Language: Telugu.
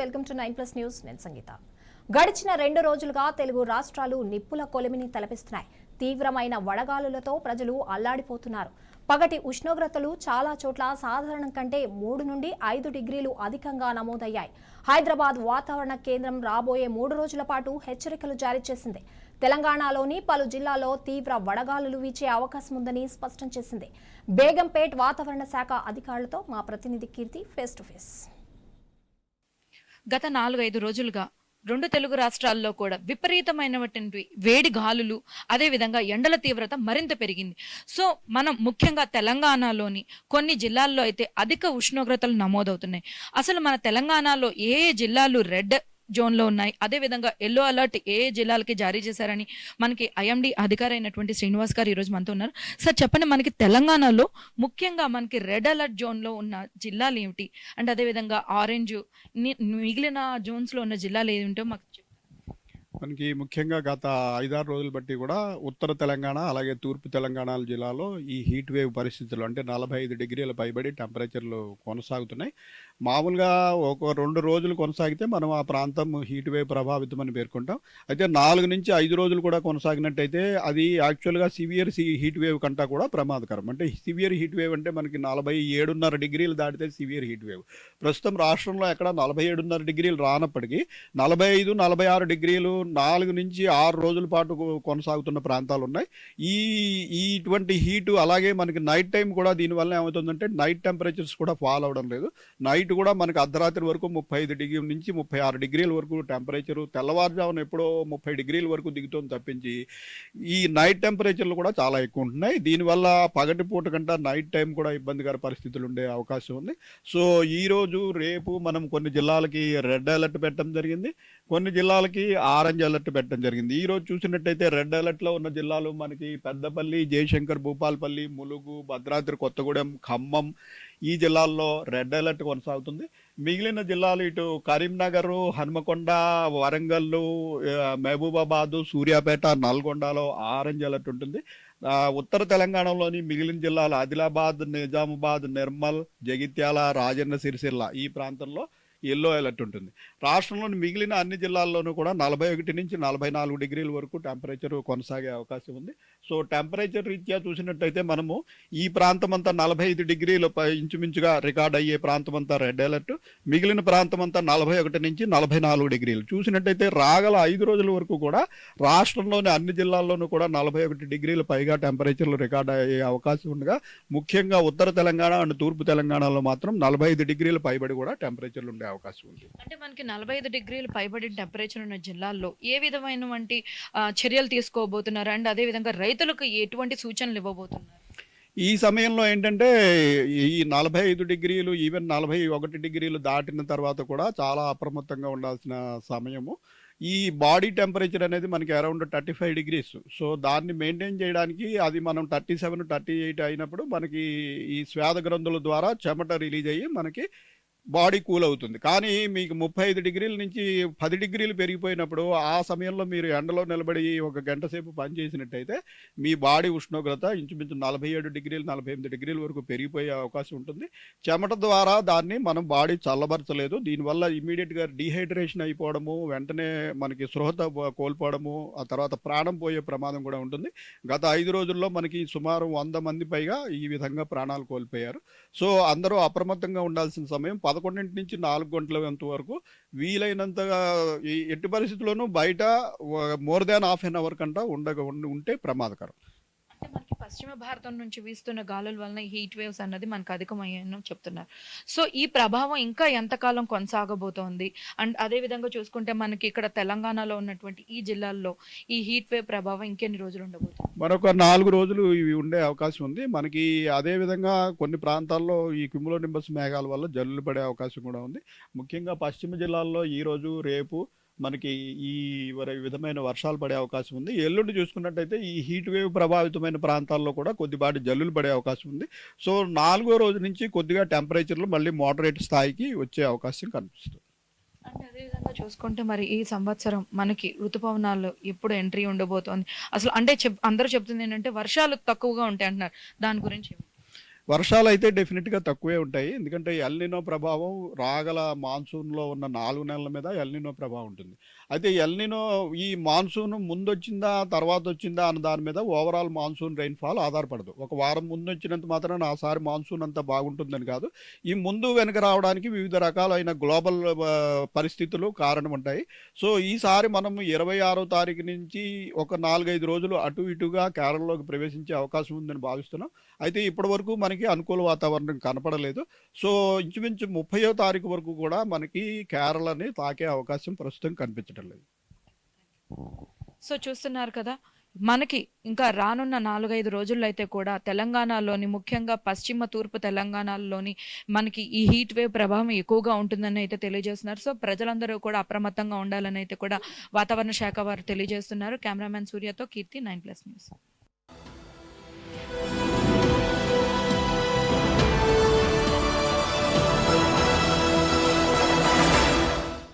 Welcome to 9+ news. నేను సంగీత. గడిచిన 2 రోజులుగా తెలుగు రాష్ట్రాలు నిప్పుల కొలిమిని తలపిస్తున్నాయి. తీవ్రమైన వడగాలులతో ప్రజలు అల్లాడిపోతున్నారు. పగటి ఉష్ణోగ్రతలు చాలా చోట్ల సాధారణం కంటే 3 నుండి 5 డిగ్రీలు అధికంగా నమోదయ్యాయి. హైదరాబాద్ వాతావరణ కేంద్రం రాబోయే 3 రోజుల పాటు హెచ్చరికలు జారీ చేసింది. తెలంగాణలోని పలు జిల్లాల్లో తీవ్ర వడగాలులు వీచే అవకాశం ఉందని స్పష్టం చేసింది. బేగంపేట్ వాతావరణ శాఖ అధికారులతో మా ప్రతినిధి కీర్తి ఫేస్ టు ఫేస్. గత 4-5 రోజులుగా 2 తెలుగు రాష్ట్రాల్లో కూడా విపరీతమైనటువంటి వేడి గాలులు, అదేవిధంగా ఎండల తీవ్రత మరింత పెరిగింది. సో మనం ముఖ్యంగా తెలంగాణలోని కొన్ని జిల్లాల్లో అయితే అధిక ఉష్ణోగ్రతలు నమోదవుతున్నాయి. అసలు మన తెలంగాణలో ఏ జిల్లాలు రెడ్ జోన్లో ఉన్నాయి, అదేవిధంగా ఎల్లో అలర్ట్ ఏ జిల్లాలకి జారీ చేశారని మనకి ఐఎండీ అధికారి అయినటువంటి శ్రీనివాస్ గారు ఈరోజు మనతో ఉన్నారు. సార్ చెప్పండి, మనకి తెలంగాణలో ముఖ్యంగా మనకి రెడ్ అలర్ట్ జోన్లో ఉన్న జిల్లాలు ఏమిటి, అండ్ అదేవిధంగా ఆరెంజ్ మిగిలిన జోన్స్లో ఉన్న జిల్లాలు ఏమిటో మాకు చెప్పండి. మనకి ముఖ్యంగా గత 5-6 రోజులు బట్టి కూడా ఉత్తర తెలంగాణ అలాగే తూర్పు తెలంగాణ జిల్లాలో ఈ హీట్ వేవ్ పరిస్థితులు అంటే 45 డిగ్రీల పైబడి టెంపరేచర్లు కొనసాగుతున్నాయి. మామూలుగా ఒక 2 రోజులు కొనసాగితే మనం ఆ ప్రాంతం హీట్ వేవ్ ప్రభావితం అని పేర్కొంటాం. అయితే 4 నుంచి 5 రోజులు కూడా కొనసాగినట్టయితే అది యాక్చువల్గా సివియర్ హీట్ వేవ్ కంటా కూడా ప్రమాదకరం. అంటే సివియర్ హీట్ వేవ్ అంటే మనకి 47.5 డిగ్రీలు దాటితే సివియర్ హీట్ వేవ్. ప్రస్తుతం రాష్ట్రంలో ఎక్కడ 47.5 డిగ్రీలు రానప్పటికీ 45-46 డిగ్రీలు 4 నుంచి 6 రోజుల పాటు కొనసాగుతున్న ప్రాంతాలు ఉన్నాయి. ఇటువంటి హీటు అలాగే మనకి నైట్ టైం కూడా దీనివల్ల ఏమవుతుందంటే నైట్ టెంపరేచర్స్ కూడా ఫాల్ అవడం లేదు. నైట్ కూడా మనకి అర్ధరాత్రి వరకు 35 డిగ్రీ నుంచి 36 డిగ్రీల వరకు టెంపరేచరు, తెల్లవారుజామున ఎప్పుడో 30 డిగ్రీల వరకు దిగుతుంది తప్పించి ఈ నైట్ టెంపరేచర్లు కూడా చాలా ఎక్కువ ఉంటున్నాయి. దీనివల్ల పగటిపూట కంటే నైట్ టైం కూడా ఇబ్బందికర పరిస్థితులు ఉండే అవకాశం ఉంది. సో ఈరోజు రేపు మనం కొన్ని జిల్లాలకి రెడ్ అలర్ట్ పెట్టడం జరిగింది, కొన్ని జిల్లాలకి ఆరెంజ్ అలర్ట్ పెట్టడం జరిగింది. ఈ రోజు చూసినట్టయితే రెడ్ అలర్ట్ లో ఉన్న జిల్లాలు మనకి పెద్దపల్లి, జయశంకర్, భూపాలపల్లి, ములుగు, భద్రాద్రి కొత్తగూడెం, ఖమ్మం ఈ జిల్లాల్లో రెడ్ అలర్ట్ కొనసాగుతుంది. మిగిలిన జిల్లాలు ఇటు కరీంనగర్, హన్మకొండ, వరంగల్, మహబూబాబాద్, సూర్యాపేట, నల్గొండలో ఆరెంజ్ అలర్ట్ ఉంటుంది. ఉత్తర తెలంగాణలోని మిగిలిన జిల్లాలు ఆదిలాబాద్, నిజామాబాద్, నిర్మల్, జగిత్యాల, రాజన్న సిరిసిల్ల ఈ ప్రాంతంలో ఎల్లో అలర్ట్ ఉంటుంది. రాష్ట్రంలోని మిగిలిన అన్ని జిల్లాల్లోనూ కూడా 41 నుంచి 44 డిగ్రీల వరకు టెంపరేచర్ కొనసాగే అవకాశం ఉంది. సో టెంపరేచర్ రీత్యా చూసినట్టయితే మనము ఈ ప్రాంతం అంతా 45 డిగ్రీలు ఇంచుమించుగా రికార్డ్ అయ్యే ప్రాంతం అంతా రెడ్ అలర్ట్, మిగిలిన ప్రాంతం అంతా 41 నుంచి 44 డిగ్రీలు. చూసినట్టయితే రాగల 5 రోజుల వరకు కూడా రాష్ట్రంలోని అన్ని జిల్లాల్లోనూ కూడా 41 డిగ్రీల పైగా టెంపరేచర్లు రికార్డ్ అయ్యే అవకాశం ఉండగా ముఖ్యంగా ఉత్తర తెలంగాణ అండ్ తూర్పు తెలంగాణలో మాత్రం 45 డిగ్రీల పైబడి కూడా టెంపరేచర్లు ఉండే అవకాశం ఉంది. అంటే మనకి 45 డిగ్రీలు పైబడి టెంపరేచర్ ఉన్న జిల్లాల్లో ఏ విధమైనటువంటి చర్యలు తీసుకోబోతున్నారు, అండ్ అదే విధంగా రైతులకు ఎటువంటి సూచనలు ఇవ్వబోతున్నారు? ఈ సమయంలో ఏంటంటే ఈ 45 డిగ్రీలు ఈవెన్ 41 డిగ్రీలు దాటిన తర్వాత కూడా చాలా అప్రమత్తంగా ఉండాల్సిన సమయము. ఈ బాడీ టెంపరేచర్ అనేది మనకి అరౌండ్ 35 డిగ్రీస్. సో దాన్ని మెయింటైన్ చేయడానికి అది మనం 37-38 అయినప్పుడు మనకి ఈ శ్వేత గ్రంథుల ద్వారా చెమట రిలీజ్ అయ్యి మనకి బాడీ కూల్ అవుతుంది. కానీ మీకు 35 డిగ్రీల నుంచి 10 డిగ్రీలు పెరిగిపోయినప్పుడు ఆ సమయంలో మీరు ఎండలో నిలబడి ఒక గంట సేపు పని చేసినట్టయితే మీ బాడీ ఉష్ణోగ్రత ఇంచుమించు 47 డిగ్రీలు 48 డిగ్రీల వరకు పెరిగిపోయే అవకాశం ఉంటుంది. చెమట ద్వారా దాన్ని మనం బాడీ చల్లబరచలేదు. దీనివల్ల ఇమీడియట్గా డీహైడ్రేషన్ అయిపోవడము, వెంటనే మనకి స్పృహత కోల్పోవడము, ఆ తర్వాత ప్రాణం పోయే ప్రమాదం కూడా ఉంటుంది. గత 5 రోజుల్లో మనకి సుమారు 100 మంది పైగా ఈ విధంగా ప్రాణాలు కోల్పోయారు. సో అందరూ అప్రమత్తంగా ఉండాల్సిన సమయం 11 నుంచి 4 గంటల వరకు వీలైనంతగా ఎట్టి పరిస్థితుల్లోనూ బయట more than half an hour కంటా ఉంటే ప్రమాదకరం. అంటే మనకి పశ్చిమ భారతం నుంచి వీస్తున్న గాలుల వలన హీట్ వేవ్స్ అన్నది మనకు అధికమయ్యాయని చెప్తున్నారు. సో ఈ ప్రభావం ఇంకా ఎంతకాలం కొనసాగబోతోంది, అండ్ అదే విధంగా చూసుకుంటే మనకి ఇక్కడ తెలంగాణలో ఉన్నటువంటి ఈ జిల్లాల్లో ఈ హీట్ వేవ్ ప్రభావం ఇంకెన్ని రోజులు ఉండబోతుంది? మరొక 4 రోజులు ఇవి ఉండే అవకాశం ఉంది. మనకి అదే విధంగా కొన్ని ప్రాంతాల్లో ఈ క్యుములో నింబస్ మేఘాల వల్ల జల్లులు పడే అవకాశం కూడా ఉంది. ముఖ్యంగా పశ్చిమ జిల్లాల్లో ఈ రోజు రేపు మనకి ఈ విధమైన వర్షాలు పడే అవకాశం ఉంది. ఎల్లుండి చూసుకున్నట్టయితే ఈ హీట్ వేవ్ ప్రభావితమైన ప్రాంతాల్లో కూడా కొద్దిపాటి జల్లులు పడే అవకాశం ఉంది. సో 4వ రోజు నుంచి కొద్దిగా టెంపరేచర్లు మళ్ళీ మోడరేట్ స్థాయికి వచ్చే అవకాశం కనిపిస్తుంది. అంటే అదేవిధంగా చూసుకుంటే మరి ఈ సంవత్సరం మనకి ఋతుపవనాలు ఎప్పుడు ఎంట్రీ ఉండబోతోంది? అసలు అంటే అందరూ చెప్తుంది ఏంటంటే వర్షాలు తక్కువగా ఉంటాయి అంటున్నారు, దాని గురించి? వర్షాలు అయితే డెఫినెట్గా తక్కువే ఉంటాయి. ఎందుకంటే ఎల్నినో ప్రభావం రాగల మాన్సూన్లో ఉన్న 4 నెలల మీద ఎల్నినో ప్రభావం ఉంటుంది. అయితే ఎల్నినో ఈ మాన్సూన్ ముందొచ్చిందా తర్వాత వచ్చిందా అన్న దాని మీద ఓవరాల్ మాన్సూన్ రెయిన్ఫాల్ ఆధారపడదు. ఒక వారం ముందు వచ్చినంత మాత్రాన ఆసారి మాన్సూన్ అంతా బాగుంటుందని కాదు. ఈ ముందు వెనక రావడానికి వివిధ రకాలైన గ్లోబల్ పరిస్థితులు కారణం ఉంటాయి. సో ఈసారి మనం 26వ తారీఖు నుంచి ఒక 4-5 రోజులు అటు ఇటుగా కేరళలోకి ప్రవేశించే అవకాశం ఉందని భావిస్తున్నాం. అయితే ఇప్పటి వరకు మనకి అనుకూల వాతావరణం కనపడలేదు. సో ఇంచుమించు 30వ తారీఖు వరకు కూడా మనకి కేరళని తాకే అవకాశం ప్రస్తుతం కనిపించడం లేదు. సో చూస్తున్నారు కదా, మనకి ఇంకా రానున్న 4-5 రోజుల్లో అయితే కూడా తెలంగాణలోని ముఖ్యంగా పశ్చిమ తూర్పు తెలంగాణలోని మనకి ఈ హీట్ వేవ్ ప్రభావం ఎక్కువగా ఉంటుందని అయితే తెలియజేస్తున్నారు. సో ప్రజలందరూ కూడా అప్రమత్తంగా ఉండాలని అయితే కూడా వాతావరణ శాఖ వారు తెలియజేస్తున్నారు. కెమెరామెన్ సూర్యతో కీర్తి, 9+ న్యూస్.